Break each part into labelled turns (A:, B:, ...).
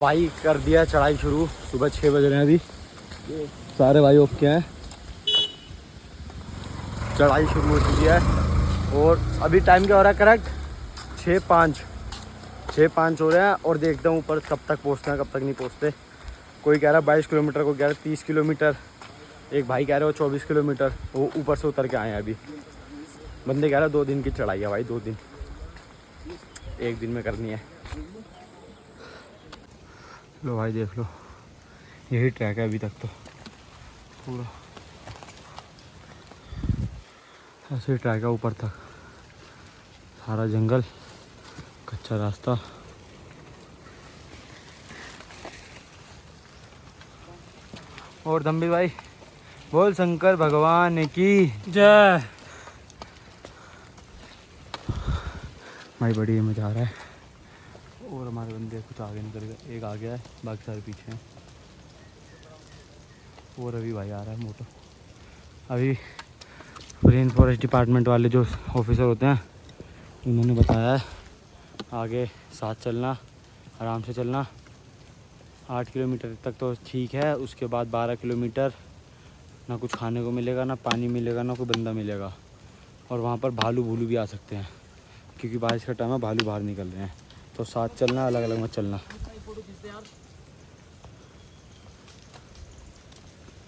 A: भाई कर दिया चढ़ाई शुरू। सुबह 6 बज रहे हैं अभी। सारे भाई ओके हैं। चढ़ाई शुरू हो चुकी है और अभी टाइम क्या हो रहा है करेक्ट 6:05 हो रहे हैं। और देखते हैं ऊपर कब तक पहुँचते हैं कब तक नहीं पहुँचते। कोई कह रहा है 22 किलोमीटर, कोई कह रहा है 30 किलोमीटर, एक भाई कह रहे हो 24 किलोमीटर। वो ऊपर से उतर के आए हैं अभी। बंदे कह रहे हैं 2 दिन की चढ़ाई है भाई, 2 दिन, 1 दिन में करनी है। लो भाई देख लो, यही ट्रैक है अभी तक तो पूरा ऐसे ही ट्रैक है ऊपर तक। सारा जंगल, कच्चा रास्ता। और दम्बी भाई बोल शंकर भगवान की जय। भाई बड़ी मजा आ रहा है। और हमारे बंदे कुछ आगे निकल गए, एक आ गया है, बाकी सारे पीछे हैं। और अभी भाई आ रहा है मोटो। अभी रेन फॉरेस्ट डिपार्टमेंट वाले जो ऑफिसर होते हैं उन्होंने बताया है आगे साथ चलना, आराम से चलना। 8 किलोमीटर तक तो ठीक है, उसके बाद 12 किलोमीटर ना कुछ खाने को मिलेगा, ना पानी मिलेगा, ना कोई बंदा मिलेगा। और वहाँ पर भालू भूलू भी आ सकते हैं क्योंकि बारिश का टाइम है, भालू बाहर निकल रहे हैं। तो साथ चलना, अलग अलग मत चलना।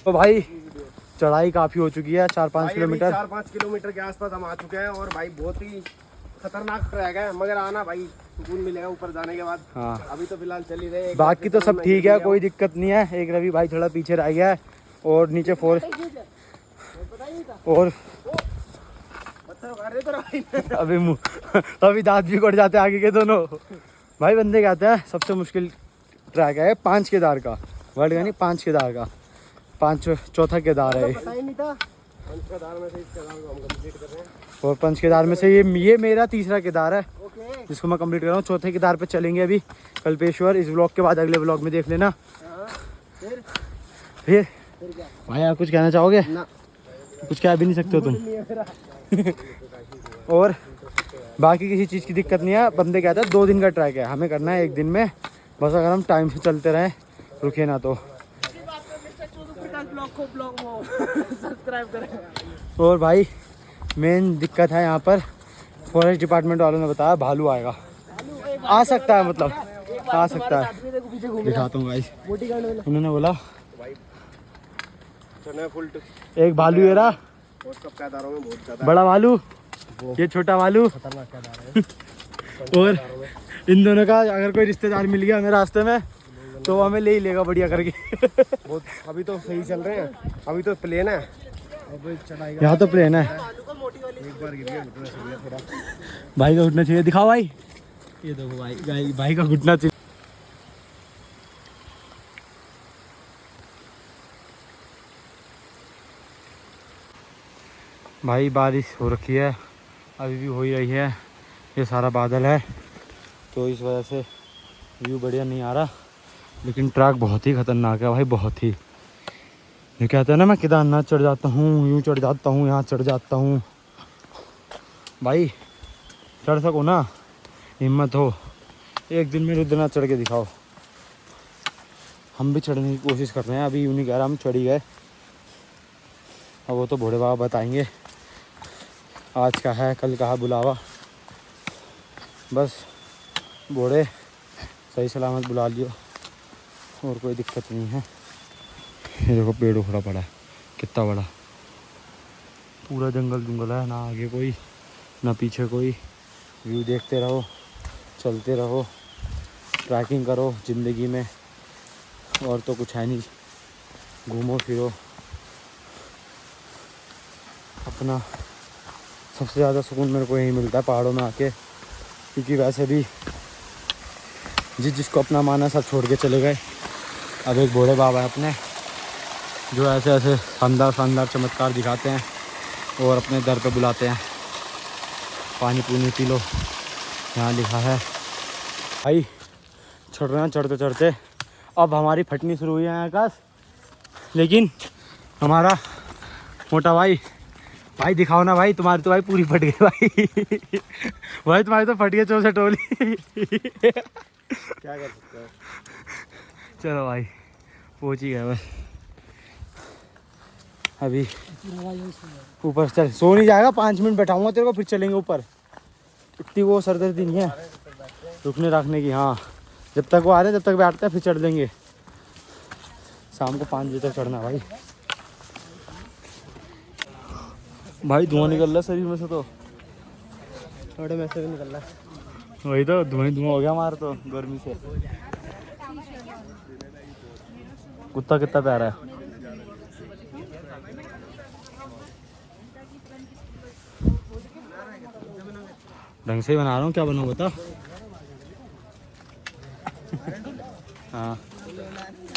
A: तो भाई चढ़ाई काफ़ी हो चुकी है, 4-5 किलोमीटर।
B: 4-5 किलोमीटर के आसपास हम आ चुके हैं। और भाई बहुत ही खतरनाक ट्रैक है, मगर आना भाई सुकून मिलेगा ऊपर जाने के बाद।
A: हाँ
B: अभी तो फिलहाल चल ही रहे।
A: बाकी तो सब ठीक है, कोई दिक्कत नहीं है। एक रवि भाई थोड़ा पीछे रह गया है और नीचे और अभी अभी दांत भी कट जाते हैं आगे के दोनों। भाई बंदे कहते हैं सबसे मुश्किल ट्रैक है 5 केदार का, वर्ल्ड का नहीं 5 केदार का। 5 चौथा केदार है और 5 केदार में से ये मेरा तीसरा केदार है जिसको मैं कंप्लीट कर रहा हूँ। चौथे केदार पे चलेंगे अभी कल्पेश्वर। इस ब्लॉग के बाद अगले ब्लॉग में देख लेना। फिर भाई आप कुछ कहना चाहोगे?
B: ना।
A: कुछ कह भी नहीं सकते हो तुम। और बाकी किसी चीज़ की दिक्कत नहीं है। बंदे कहते हैं 2 दिन का ट्रैक है, हमें करना है 1 दिन में। बस अगर हम टाइम से चलते रहें, रुके ना तो। और भाई मेन दिक्कत है यहाँ पर, फॉरेस्ट डिपार्टमेंट वालों ने बताया भालू आएगा, आ सकता है, मतलब आ सकता है। दिखाता हूँ गाइस, उन्होंने बोला एक भालू है रहा, बड़ा भालू, ये छोटा भालू। और इन दोनों का अगर कोई रिश्तेदार मिल गया हमें रास्ते में तो हमें ले ही लेगा बढ़िया करके।
B: बहुत अभी तो सही चल रहे हैं, अभी तो प्लेन है।
A: यहाँ तो प्लेन है।
B: एक बार गिर गया थोड़ा।
A: भाई का घुटना चाहिए, दिखाओ भाई। ये देखो भाई, भाई का घुटना चाहिए। भाई बारिश हो रखी है, अभी भी हो ही रही है। ये सारा बादल है तो इस वजह से व्यू बढ़िया नहीं आ रहा। लेकिन ट्रैक बहुत ही खतरनाक है भाई, बहुत ही। ये कहते हैं ना मैं केदारनाथ चढ़ जाता हूँ, यूँ चढ़ जाता हूँ, यहाँ चढ़ जाता हूँ। भाई चढ़ सको ना, हिम्मत हो, 1 दिन में रुद्रनाथ चढ़ के दिखाओ। हम भी चढ़ने की कोशिश कर रहे हैं, अभी यूँ नहीं कह रहा हम चढ़ ही गए। अब वो तो भोले बाबा बताएंगे आज का है कल का है बुलावा। बस भोले सही सलामत बुला लियो और कोई दिक्कत नहीं है। ये देखो पेड़ उखड़ा पड़ा है, कितना बड़ा। पूरा जंगल जंगल है, ना आगे कोई ना पीछे कोई। व्यू देखते रहो, चलते रहो, ट्रैकिंग करो ज़िंदगी में, और तो कुछ है नहीं। घूमो फिरो अपना। सबसे ज़्यादा सुकून मेरे को यही मिलता है पहाड़ों में आके, क्योंकि वैसे भी जिसको अपना माना सब छोड़ के चले गए। अब एक भोले बाबा है अपने जो ऐसे ऐसे शानदार शानदार चमत्कार दिखाते हैं और अपने दर पे बुलाते हैं। पानी पूनी पी लो, यहाँ लिखा है। भाई चढ़ रहे हैं, चढ़ते चढ़ते अब हमारी फटनी शुरू हुई है आकाश। लेकिन हमारा मोटा भाई, भाई दिखाओ ना भाई, तुम्हारी तो भाई पूरी फट गई भाई। भाई तुम्हारी तो फट गई 64 टोली।
B: क्या कर सकते हैं।
A: चलो भाई पहुँच ही गए बस। अभी ऊपर चल, सो नहीं जाएगा, 5 मिनट बैठाऊंगा तेरे को, फिर चलेंगे ऊपर। इतनी वो सरदर्दी नहीं है रुकने रखने की। हाँ जब तक वो आ रहे हैं तब तक बैठते हैं, फिर चढ़ देंगे। शाम को 5 बजे तक चढ़ना भाई। भाई धुआं निकल रहा है शरीर में से तो,
B: थोड़े में से भी निकल रहा है।
A: वही तो धुआं धुआं हो गया हमारा तो गर्मी से। कुत्ता कितना प्यारा है। ढंग से ही बना रहा हूँ, क्या बनाऊँ बता। हाँ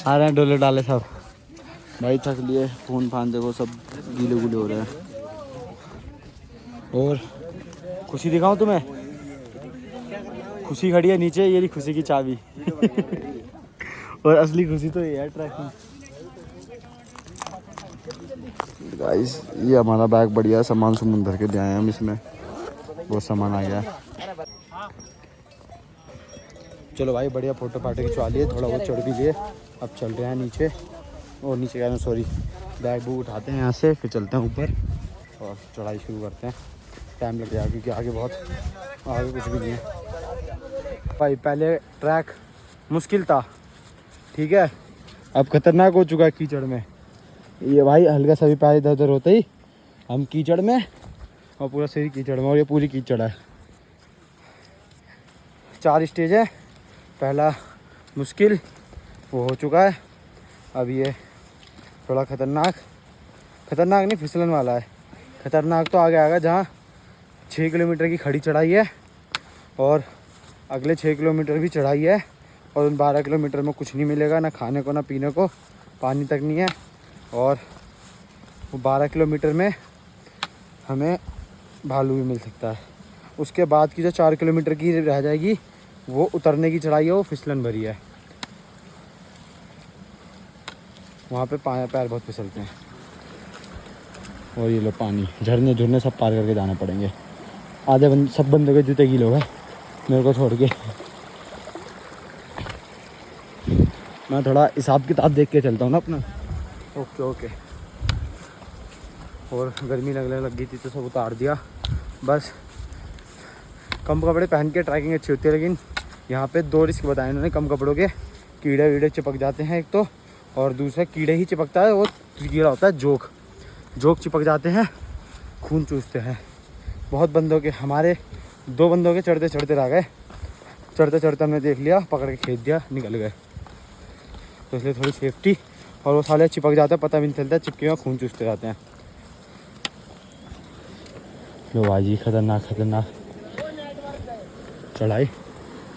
A: आ रहे हैं डोले डाले सब। भाई थक लिए, फोन फान देखो सब गीले गुले हो रहे हैं। और खुशी दिखाऊं तुम्हें, खुशी खड़ी है नीचे, ये रही खुशी की चाबी। और असली खुशी तो ये है ट्रैकिंग। गाइस ये हमारा बैग बढ़िया सामान समुंदर के ले आए हम, इसमें बहुत सामान आ गया। चलो भाई बढ़िया फोटो फाटो खिंचवा लिए, थोड़ा बहुत चढ़ भी लिए। अब चल रहे हैं नीचे, और नीचे कह रहे हैं सॉरी, बैग बूग उठाते हैं यहाँ से, फिर चलते हैं ऊपर और चढ़ाई शुरू करते हैं। टाइम लग जाएगा क्योंकि आगे बहुत, आगे कुछ भी नहीं है भाई। पहले ट्रैक मुश्किल था, ठीक है, अब खतरनाक हो चुका है कीचड़ में। ये भाई हल्का सा भी पैर इधर उधर होते ही हम कीचड़ में, और पूरा शरीर कीचड़ में, और ये पूरी कीचड़ है। 4 स्टेज है, पहला मुश्किल वो हो चुका है, अब ये थोड़ा खतरनाक नहीं, फिसलन वाला है। खतरनाक तो आगे आएगा जहाँ 6 किलोमीटर की खड़ी चढ़ाई है, और अगले 6 किलोमीटर भी चढ़ाई है, और उन 12 किलोमीटर में कुछ नहीं मिलेगा, ना खाने को ना पीने को, पानी तक नहीं है। और वो 12 किलोमीटर में हमें भालू भी मिल सकता है। उसके बाद की जो 4 किलोमीटर की रह जाएगी वो उतरने की चढ़ाई है, वो फिसलन भरी है, वहाँ पे पैर बहुत फिसलते हैं। और ये लो पानी, झरने सब पार करके जाने पड़ेंगे। आधे सब बंदों के जूते गीले हो गए मेरे को छोड़ के। मैं थोड़ा हिसाब किताब देख के चलता हूँ ना अपना। ओके। और गर्मी लगने लग गई थी तो सब उतार दिया। बस कम कपड़े पहन के ट्रैकिंग अच्छी होती है, लेकिन यहाँ पे 2 रिस्क बताए इन्होंने कम कपड़ों के। कीड़े वीड़े चिपक जाते हैं एक तो, और दूसरा कीड़े ही चिपकता है, वो कीड़ा होता है जोक चिपक जाते हैं, खून चूसते हैं। बहुत बंदों के, हमारे 2 बंदों के चढ़ते रह गए। चढ़ते हमने देख लिया, पकड़ के खींच दिया, निकल गए। तो इसलिए थोड़ी सेफ्टी। और वो साले चिपक जाते हैं, पता भी नहीं चलता, चिपके हुए खून चूसते जाते हैं। लो भाई खतरनाक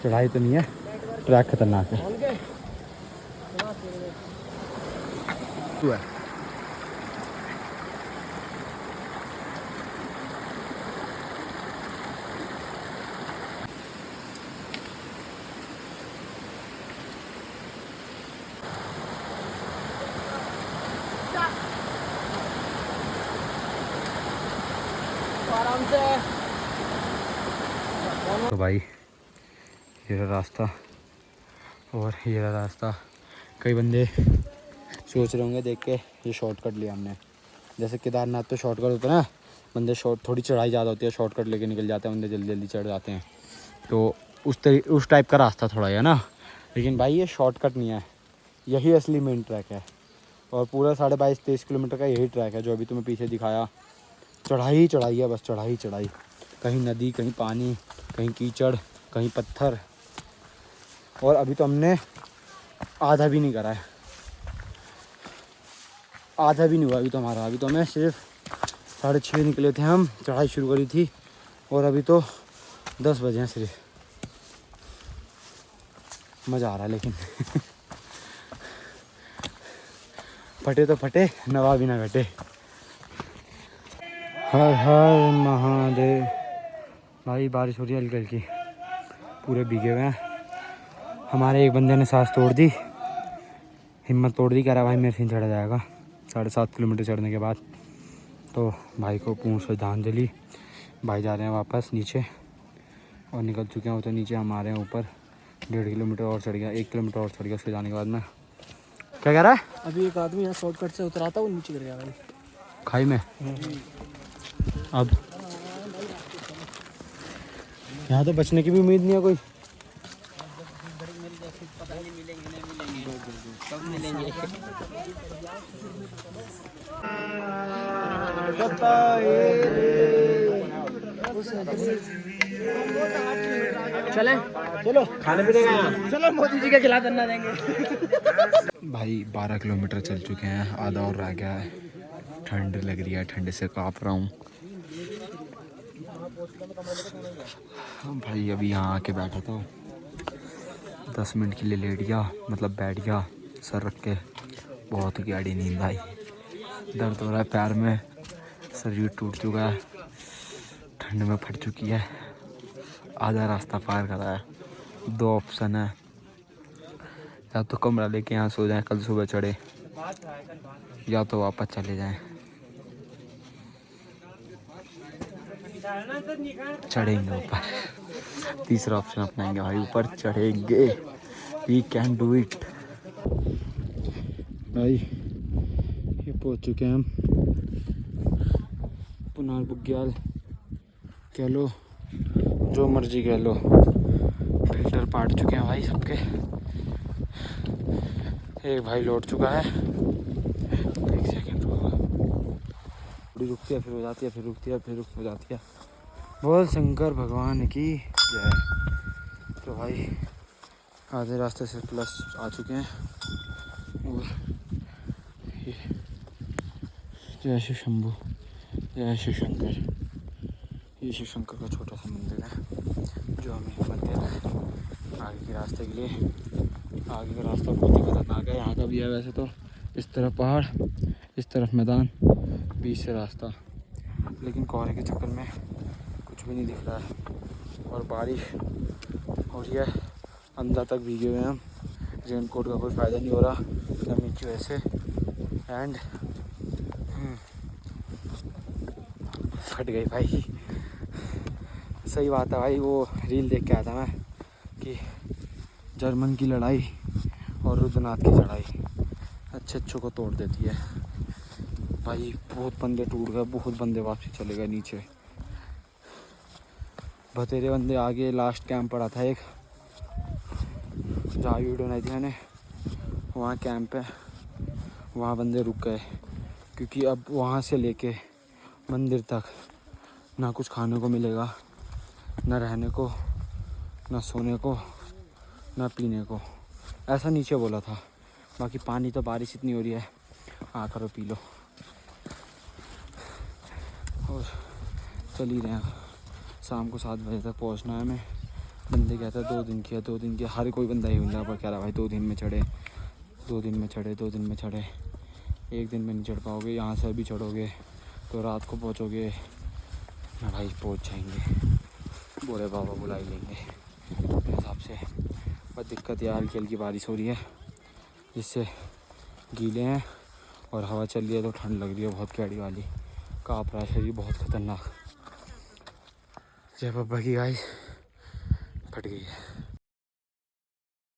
A: चढ़ाई तो नहीं है, ट्रैक खतरनाक है। तू है
B: आराम से।
A: तो भाई ये रहा रास्ता, और ये रहा रास्ता। कई बंदे सोच रहे होंगे देख के ये शॉर्टकट लिया हमने। जैसे केदारनाथ तो शॉर्टकट होता है ना, बंदे थोड़ी चढ़ाई ज़्यादा होती है, शॉर्टकट लेके निकल जाते हैं बंदे, जल्दी चढ़ जाते हैं। तो उस टाइप का रास्ता थोड़ा है ना, लेकिन भाई ये शॉर्टकट नहीं है, यही असली मेन ट्रैक है। और पूरा 22-23 किलोमीटर का यही ट्रैक है जो अभी तुम्हें पीछे दिखाया। चढ़ाई है, बस चढ़ाई। कहीं नदी, कहीं पानी, कहीं कीचड़, कहीं पत्थर। और अभी तो हमने आधा भी नहीं करा है, आधा भी नहीं हुआ अभी तो हमारा। अभी तो हमें सिर्फ 6:30 निकले थे हम, चढ़ाई शुरू करी थी, और अभी तो 10 बजे हैं सिर्फ। मज़ा आ रहा है लेकिन। फटे तो फटे, नवा भी ना घटे। हर हर महादेव। भाई बारिश हो रही है हल्की हल्की, पूरे भीगे हुए हैं। हमारे एक बंदे ने सांस तोड़ दी, हिम्मत तोड़ दी, कह रहा भाई मेरे से चढ़ा जाएगा 7.5 किलोमीटर चढ़ने के बाद। तो भाई को पूर्ण श्रद्धांजलि। भाई जा रहे हैं वापस नीचे, और निकल चुके हैं वो तो नीचे, हम आ रहे हैं ऊपर। 1.5 किलोमीटर और चढ़ गया, 1 किलोमीटर और चढ़ गया। उसके जाने के बाद में क्या कह रहा है?
B: अभी एक आदमी यहाँ शॉर्टकट से उतरा था, वो नीचे गिर गया भाई
A: खाई में। अब यहाँ तो बचने की भी उम्मीद नहीं है कोई।
B: चले चलो खाने पीने का, चलो मोदी जी का खिला करना देंगे।
A: भाई 12 किलोमीटर चल चुके हैं, आधा और रह गया है। ठंड लग रही है, ठंड से काँप रहा हूँ भाई। अभी यहाँ आके बैठा था, 10 मिनट के लिए लेट गया, मतलब बैठ गया सर रख के। बहुत गाढ़ी नींद आई, दर्द हो रहा है पैर में, शरीर टूट चुका है, ठंड में फट चुकी है। आधा रास्ता पार करा है। 2 ऑप्शन है, या तो कमरा लेके यहाँ सो जाएं, कल सुबह चढ़े, या तो वापस चले जाएं। चढ़ेंगे ऊपर, तीसरा ऑप्शन अपनाएंगे भाई, ऊपर चढ़ेंगे। वी कैन डू इट भाई। ये पहुंच चुके हैं हम पुनार बुग्याल, कह लो जो मर्जी कह लो। फिल्टर पाट चुके हैं भाई सबके। एक भाई लौट चुका है, 1 सेकंड रुकती है फिर हो जाती है, फिर रुकती है फिर हो जाती है। बोल शंकर भगवान की जय। तो भाई आधे रास्ते से प्लस आ चुके हैं। और ये जय शिव शंभू, जय शिव शंकर। ये शिव शंकर का छोटा सा मंदिर है जो हमें मंदिर है आगे के रास्ते के लिए। आगे का रास्ता बहुत ही खतरनाक है, यहाँ का भी है वैसे तो। इस तरफ पहाड़, इस तरफ मैदान, बीच से रास्ता, लेकिन कोहरे के चक्कर में कुछ भी नहीं दिख रहा है। और बारिश हो रही है, अंदर तक भीगे हुए हैं हम। रेन कोट का कोई फ़ायदा नहीं हो रहा गर्मी की वजह से। एंड फट गई भाई। सही बात है भाई, वो रील देख के आया था मैं कि जर्मन की लड़ाई और रुद्रनाथ की चढ़ाई अच्छे को तोड़ देती है भाई। बहुत बंदे टूट गए, बहुत बंदे वापसी चले गए नीचे। बतेरे बंदे आगे लास्ट कैंप पड़ा था एक, जहाँ वीडियो नहीं थी मैंने, वहाँ कैंप है, वहाँ बंदे रुक गए। क्योंकि अब वहाँ से लेके मंदिर तक ना कुछ खाने को मिलेगा, ना रहने को, ना सोने को, ना पीने को। ऐसा नीचे बोला था। बाकी पानी तो बारिश इतनी हो रही है, आकर पी लो। और चल ही रहे हैं, शाम को 7 बजे तक पहुंचना है हमें। बंदे कहते हैं 2 दिन की है, 2 दिन की। हर कोई बंदा ही यहाँ पर कह रहा भाई 2 दिन में चढ़े, 2 दिन में चढ़े, 2 दिन में चढ़े। 1 दिन में नहीं चढ़ पाओगे, यहाँ से अभी चढ़ोगे तो रात को पहुँचोगे ना भाई, पहुँच जाएंगे, बोले बाबा बुला ही लेंगे मेरे हिसाब से। बस दिक्कत यार हल्की हल्की बारिश हो रही है, जिससे गीले हैं और हवा चल रही है तो ठंड लग रही है बहुत कैड़ी वाली। काँप रहा है शरीर बहुत खतरनाक। जय बाबा की गाइस, फट गई है।